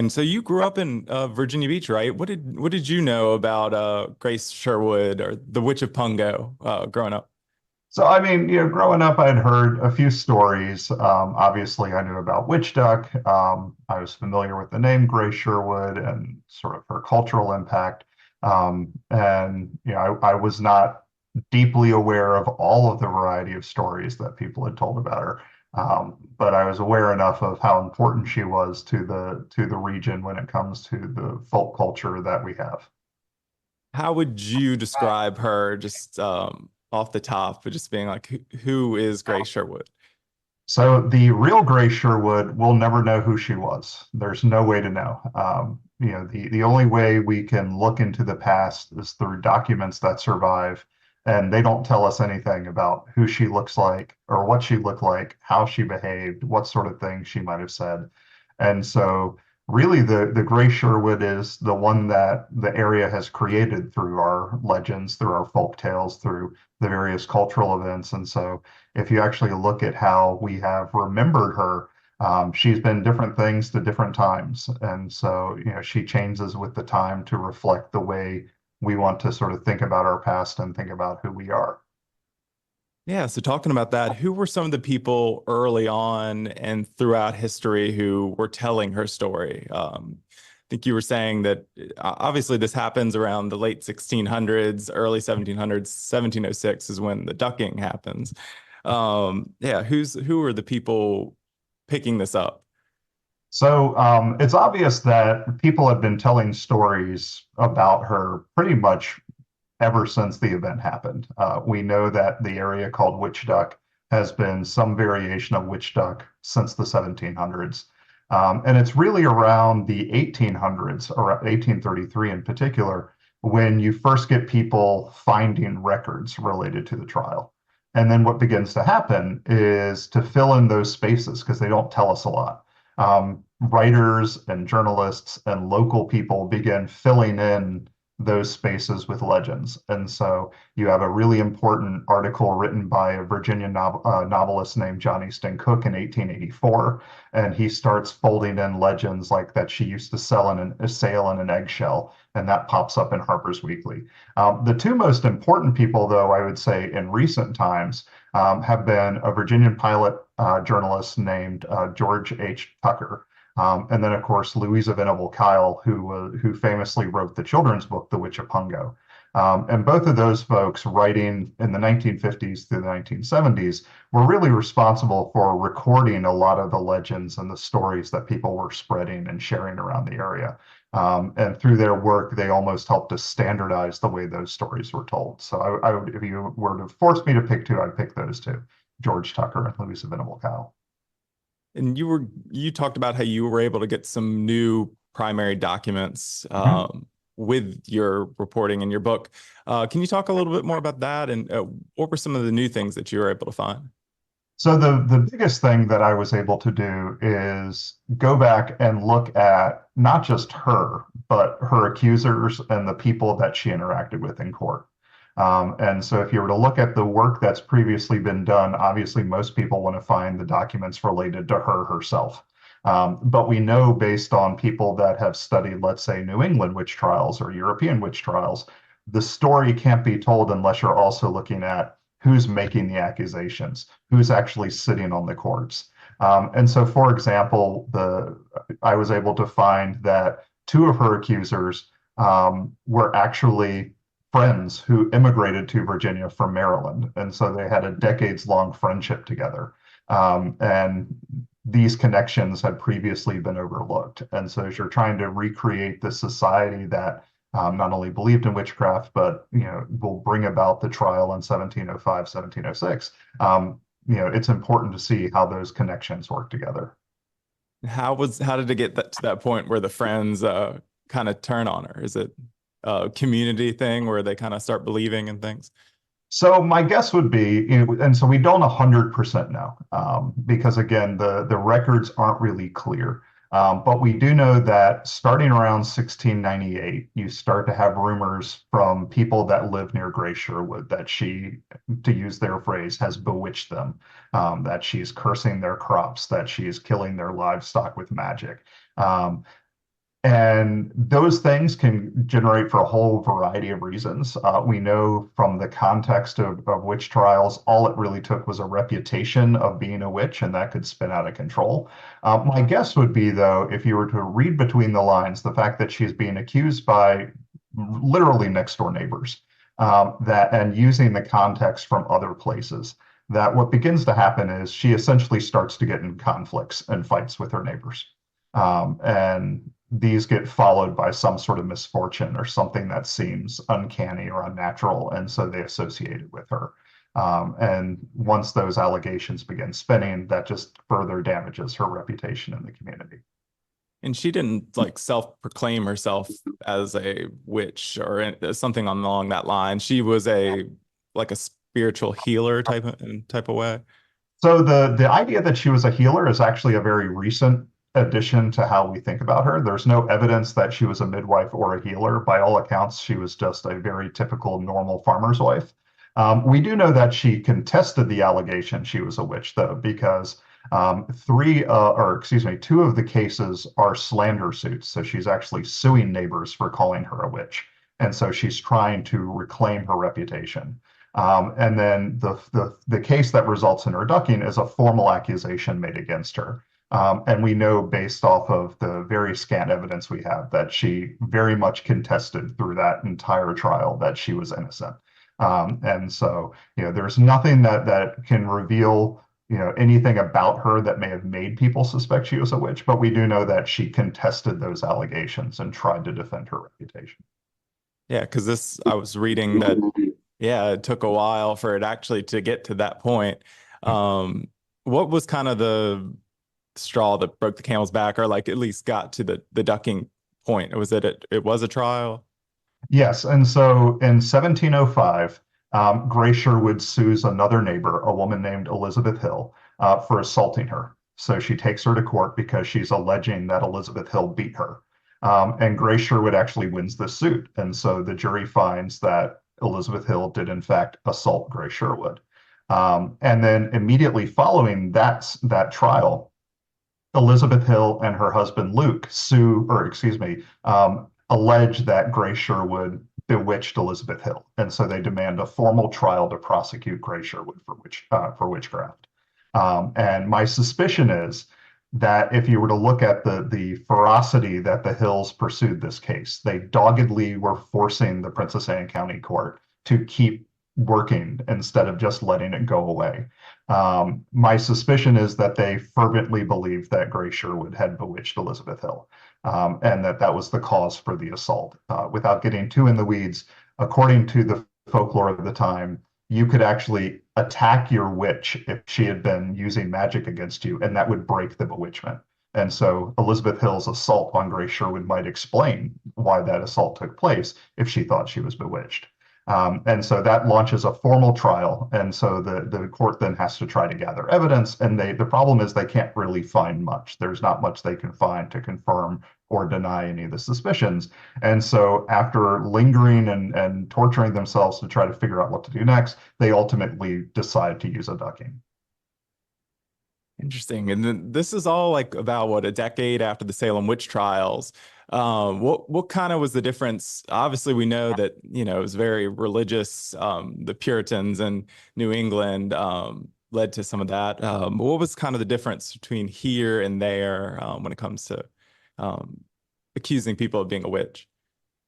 And so you grew up in Virginia Beach, right? What did you know about Grey Sherwood or the Witch of Pungo growing up? So, I mean, growing up, I'd heard a few stories. Obviously, I knew about witch duck. I was familiar with the name Grey Sherwood and sort of her cultural impact. I was not deeply aware of all of the variety of stories that people had told about her. But I was aware enough of how important she was to the region when it comes to the folk culture that we have. How would you describe her just off the top, but just being like, who is Grey Sherwood? So the real Gray Sherwood will never know who she was. There's no way to know. The only way we can look into the past is through documents that survive, and they don't tell us anything about who she looks like or what she looked like, how she behaved, what sort of things she might have said. And so really the Gray Sherwood is the one that the area has created through our legends, through our folk tales, through the various cultural events. And so if you actually look at how we have remembered her, she's been different things to different times. And so, she changes with the time to reflect the way we want to sort of think about our past and think about who we are. Yeah, so talking about that, who were some of the people early on and throughout history who were telling her story? I think you were saying that obviously this happens around the late 1600s, early 1700s. 1706 is when the ducking happens. Yeah, who are the people picking this up? So it's obvious that people have been telling stories about her pretty much ever since the event happened. We know that the area called Witch Duck has been some variation of Witch Duck since the 1700s. And it's really around the 1800s, or 1833 in particular, when you first get people finding records related to the trial. And then what begins to happen is to fill in those spaces because they don't tell us a lot. Writers and journalists and local people begin filling in those spaces with legends. And so you have a really important article written by a Virginia novelist named John Easton Cook in 1884. And he starts folding in legends like that she used to sail in an eggshell. And that pops up in Harper's Weekly. The two most important people, though, I would say in recent times, have been a Virginian pilot journalist named George H. Tucker. And then, of course, Louisa Venable Kyle, who famously wrote the children's book, The Witch of Pungo. And both of those folks, writing in the 1950s through the 1970s, were really responsible for recording a lot of the legends and the stories that people were spreading and sharing around the area. And through their work, they almost helped to standardize the way those stories were told. So I would, if you were to force me to pick two, I'd pick those two, George Tucker and Louisa Venable Kyle. And you talked about how you were able to get some new primary documents Mhm. with your reporting in your book. Can you talk a little bit more about that and what were some of the new things that you were able to find? So the biggest thing that I was able to do is go back and look at not just her, but her accusers and the people that she interacted with in court. And so if you were to look at the work that's previously been done, obviously most people want to find the documents related to her herself. But we know based on people that have studied, let's say, New England witch trials or European witch trials, the story can't be told unless you're also looking at who's making the accusations, who's actually sitting on the courts. And so, for example, I was able to find that two of her accusers were actually friends who immigrated to Virginia from Maryland. And so they had a decades long friendship together. And these connections had previously been overlooked. And so as you're trying to recreate the society that not only believed in witchcraft, but will bring about the trial in 1705, 1706. It's important to see how those connections work together. How did it get to that point where the friends kind of turn on her? Is it a community thing where they kind of start believing in things? So my guess would be, and so we don't 100% know, because again, the records aren't really clear. But we do know that starting around 1698, you start to have rumors from people that live near Grey Sherwood that she, to use their phrase, has bewitched them, that she's cursing their crops, that she's killing their livestock with magic. Um, And those things can generate for a whole variety of reasons. We know from the context of witch trials, all it really took was a reputation of being a witch, and that could spin out of control. My guess would be, though, if you were to read between the lines, the fact that she's being accused by literally next door neighbors, that and using the context from other places, that what begins to happen is she essentially starts to get in conflicts and fights with her neighbors. And these get followed by some sort of misfortune or something that seems uncanny or unnatural, and so they associate it with her. And once those allegations begin spinning, that just further damages her reputation in the community. And she didn't like self-proclaim herself as a witch or something along that line. She was a like a spiritual healer type of way. So the idea that she was a healer is actually a very recent addition to how we think about her. There's no evidence that she was a midwife or a healer. By all accounts, she was just a very typical normal farmer's wife. We do know that she contested the allegation she was a witch, though, because two of the cases are slander suits. So she's actually suing neighbors for calling her a witch. And so she's trying to reclaim her reputation. And then the case that results in her ducking is a formal accusation made against her. And we know based off of the very scant evidence we have that she very much contested through that entire trial that she was innocent. And so, there's nothing that can reveal, anything about her that may have made people suspect she was a witch, but we do know that she contested those allegations and tried to defend her reputation. Yeah, because I was reading that, yeah, it took a while for it actually to get to that point. What was kind of the straw that broke the camel's back, or like at least got to the ducking point? Was it was a trial? Yes, and so in 1705, Grey Sherwood sues another neighbor, a woman named Elizabeth Hill, for assaulting her. So she takes her to court because she's alleging that Elizabeth Hill beat her. And Grey Sherwood actually wins the suit. And so the jury finds that Elizabeth Hill did, in fact, assault Grey Sherwood. And then immediately following that trial, Elizabeth Hill and her husband Luke allege that Gra Sherwood bewitched Elizabeth Hill, and so they demand a formal trial to prosecute Gra Sherwood for witchcraft. And my suspicion is that if you were to look at the ferocity that the Hills pursued this case, they doggedly were forcing the Princess Anne County Court to keep working instead of just letting it go away. My suspicion is that they fervently believed that Gra Sherwood had bewitched Elizabeth Hill, and that was the cause for the assault. Without getting too in the weeds, according to the folklore of the time, you could actually attack your witch if she had been using magic against you, and that would break the bewitchment. And so Elizabeth Hill's assault on Gra Sherwood might explain why that assault took place if she thought she was bewitched. And so that launches a formal trial. And so the court then has to try to gather evidence. And the problem is they can't really find much. There's not much they can find to confirm or deny any of the suspicions. And so after lingering and torturing themselves to try to figure out what to do next, they ultimately decide to use a ducking. Interesting. And then this is all like about what, a decade after the Salem witch trials. What kind of was the difference? Obviously, we know that, it was very religious. The Puritans in New England led to some of that. What was kind of the difference between here and there when it comes to accusing people of being a witch?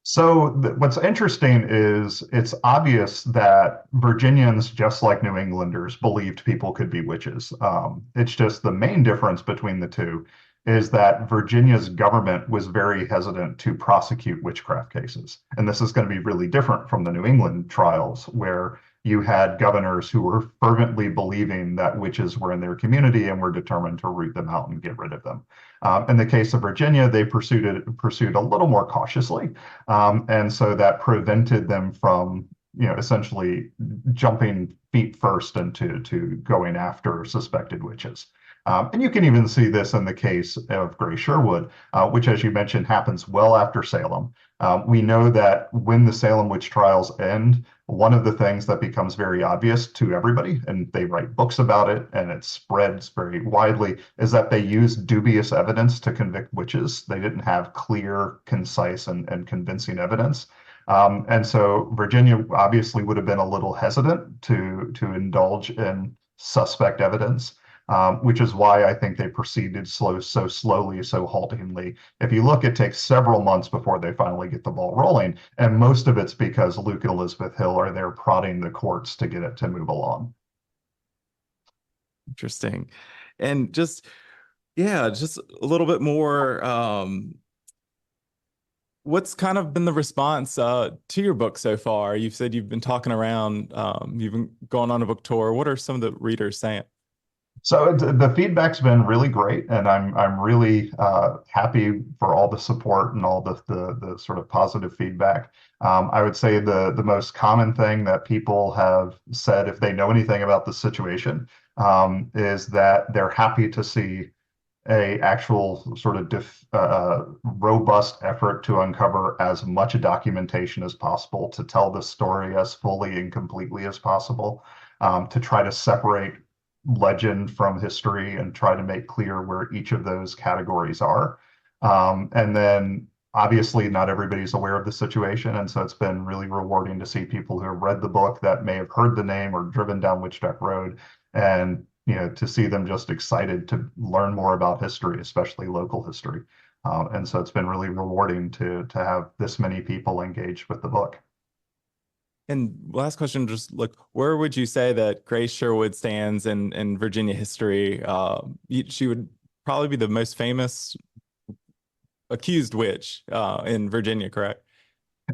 So what's interesting is it's obvious that Virginians, just like New Englanders, believed people could be witches. It's just the main difference between the two is that Virginia's government was very hesitant to prosecute witchcraft cases. And this is going to be really different from the New England trials, where you had governors who were fervently believing that witches were in their community and were determined to root them out and get rid of them. In the case of Virginia, they pursued a little more cautiously. And so that prevented them from, essentially jumping feet first into going after suspected witches. And you can even see this in the case of Gra Sherwood, which, as you mentioned, happens well after Salem. We know that when the Salem witch trials end, one of the things that becomes very obvious to everybody, and they write books about it, and it spreads very widely, is that they use dubious evidence to convict witches. They didn't have clear, concise, and convincing evidence. And so Virginia obviously would have been a little hesitant to indulge in suspect evidence, which is why I think they proceeded so slowly, so haltingly. If you look, it takes several months before they finally get the ball rolling, and most of it's because Luke and Elizabeth Hill are there prodding the courts to get it to move along. Interesting. And just, yeah, just a little bit more. What's kind of been the response to your book so far? You've said you've been talking around, you've been going on a book tour. What are some of the readers saying? So the feedback's been really great, and I'm really happy for all the support and all the sort of positive feedback. I would say the most common thing that people have said, if they know anything about the situation, is that they're happy to see a actual sort of robust effort to uncover as much documentation as possible, to tell the story as fully and completely as possible, to try to separate legend from history and try to make clear where each of those categories are. And then obviously not everybody's aware of the situation. And so it's been really rewarding to see people who have read the book that may have heard the name or driven down Witch Duck Road, and to see them just excited to learn more about history, especially local history. And so it's been really rewarding to have this many people engaged with the book. And last question, just look, where would you say that Grey Sherwood stands in Virginia history? She would probably be the most famous accused witch in Virginia, correct?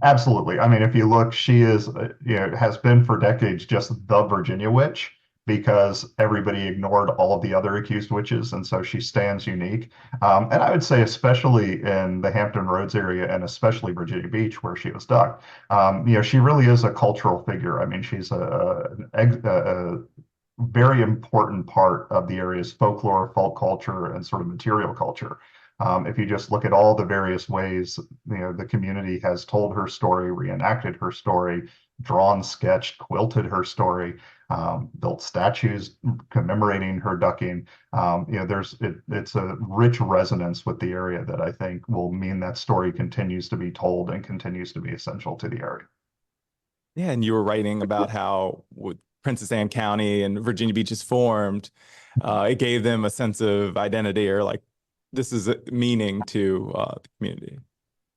Absolutely. I mean, if you look, she is, has been for decades just the Virginia witch, because everybody ignored all of the other accused witches, and so she stands unique. And I would say, especially in the Hampton Roads area, and especially Virginia Beach, where she was ducked, she really is a cultural figure. I mean, she's a very important part of the area's folklore, folk culture, and sort of material culture. If you just look at all the various ways, the community has told her story, reenacted her story, drawn, sketched, quilted her story, built statues commemorating her ducking. It's a rich resonance with the area that I think will mean that story continues to be told and continues to be essential to the area. Yeah, and you were writing about how with Princess Anne County and Virginia Beach is formed, it gave them a sense of identity, or like this is a meaning to the community.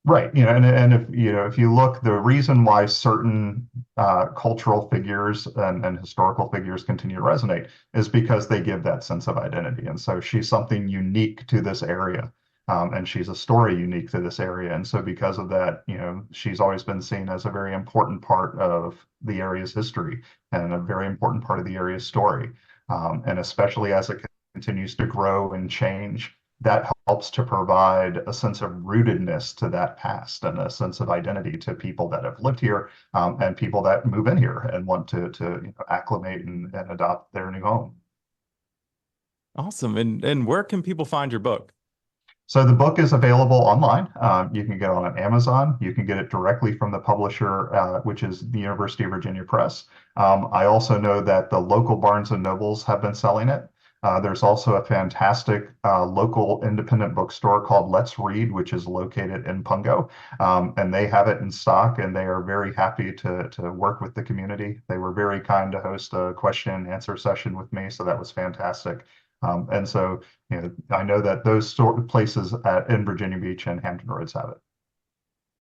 Right. And if you look, the reason why certain cultural figures and historical figures continue to resonate is because they give that sense of identity. And so she's something unique to this area, and she's a story unique to this area. And so because of that, she's always been seen as a very important part of the area's history and a very important part of the area's story. And especially as it continues to grow and change, that helps to provide a sense of rootedness to that past and a sense of identity to people that have lived here, and people that move in here and want to acclimate and adopt their new home. Awesome. And where can people find your book? So the book is available online. You can get it on Amazon. You can get it directly from the publisher, which is the University of Virginia Press. I also know that the local Barnes and Nobles have been selling it. There's also a fantastic local independent bookstore called Let's Read, which is located in Pungo, and they have it in stock, and they are very happy to work with the community. They were very kind to host a question and answer session with me, so that was fantastic. And so, I know that those sort of places in Virginia Beach and Hampton Roads have it.